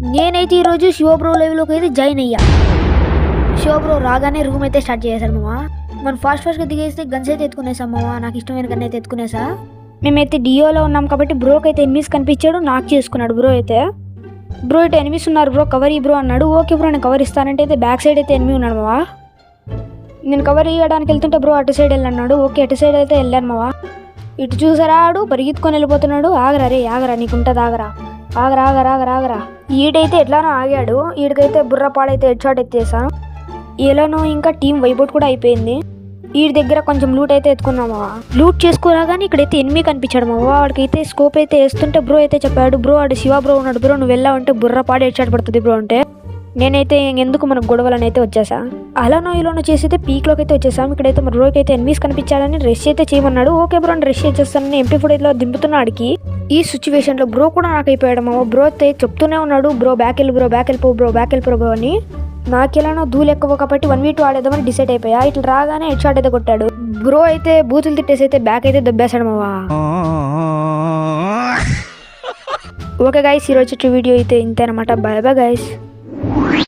నేనైతే ఈరోజు శివ బ్రో లైవ్లోకి అయితే జాయిన్ అయ్యా. శివ బ్రో రాగానే రూమ్ అయితే స్టార్ట్ చేశారు మామ. మనం ఫాస్ట్గా దిగేస్తే గన్స్ అయితే ఎత్తుకునేసాం మామ. నాకు ఇష్టమైన గన్ అయితే ఎత్తుకునేసా. మేమైతే డియోలో ఉన్నాం కాబట్టి బ్రోకి అయితే ఎనిమిస్ కనిపించాడు, నాకు చేసుకున్నాడు బ్రో అయితే. బ్రో అయితే ఎనిమిస్ ఉన్నారు బ్రో, కవర్ ఈ బ్రో అన్నాడు. ఓకే బ్రో నేను కవర్ ఇస్తానంటే అయితే బ్యాక్ సైడ్ అయితే ఎనిమి ఉన్నాడు మావా. నేను కవర్ ఇవ్వడానికి వెళ్తుంటే బ్రో అటు సైడ్ వెళ్ళన్నాడు. ఓకే అటు సైడ్ అయితే వెళ్ళాను మావా. ఇటు చూసారా ఆడు పరిగెత్తుకొని వెళ్ళిపోతున్నాడు. ఆగరా రే ఆగరా, నీకుంటుంది ఆగరా, ఆగరా ఆగరా ఆగరా ఆగరా. ఈడైతే ఎట్లానో ఆగాడు. ఈడికైతే బుర్రపాడైతే హెడ్ షాట్ ఎత్తేసాను. ఎలానో ఇంకా టీం వైబౌట్ కూడా అయిపోయింది. వీడి దగ్గర కొంచెం లూట్ అయితే ఎత్తుకున్నామా. లూట్ చేసుకోరాగానే ఇక్కడైతే ఎనిమి కనిపించాడు మావా. వాడికైతే స్కోప్ అయితే వేస్తుంటే బ్రో అయితే చెప్పాడు, బ్రో ఆడు శివ బ్రో ఉన్నాడు బ్రో, నువ్వు వెళ్ళావంటే బుర్రపాడు హెడ్ షాట్ పడుతుంది బ్రో అంటే. నేనైతే ఎందుకు మనకు గొడవలని అయితే వచ్చేసా. అలానో ఇలానో చేసి పీక్లోకి అయితే వచ్చేసాం. ఇక్కడైతే మన బ్రోకి అయితే ఎనిమిస్ కనిపించాలని రెస్ట్ అయితే చేయమన్నాడు. ఓకే బ్రో అని రెస్ట్ చేసేస్తానని MP4 లో దింపుతున్నాడికి. ఈ సిచ్యువేషన్లో బ్రో కూడా నాకు అయిపోయాడు మావా. బ్రో అయితే చెప్తూనే ఉన్నాడు, బ్రో బ్యాక్ వెళ్ళి బ్రో బ్యాక్ వెళ్ళిపో బ్రో బ్యాక్ వెళ్ళిపో బ్రో అని. నాకెలానో ధూలు ఎక్కువ కాబట్టి 1v2 ఆడేద్దామని డిసైడ్ అయిపోయా. ఇట్లా రాగానే హెడ్ షాట్ అయితే కొట్టాడు. బ్రో అయితే బూతులు తిట్టేసి అయితే బ్యాక్ అయితే దొబ్బేశాడు మావా. ఓకే గైస్, ఈరోజు వీడియో అయితే ఇంతేనమాట. Bye bye guys.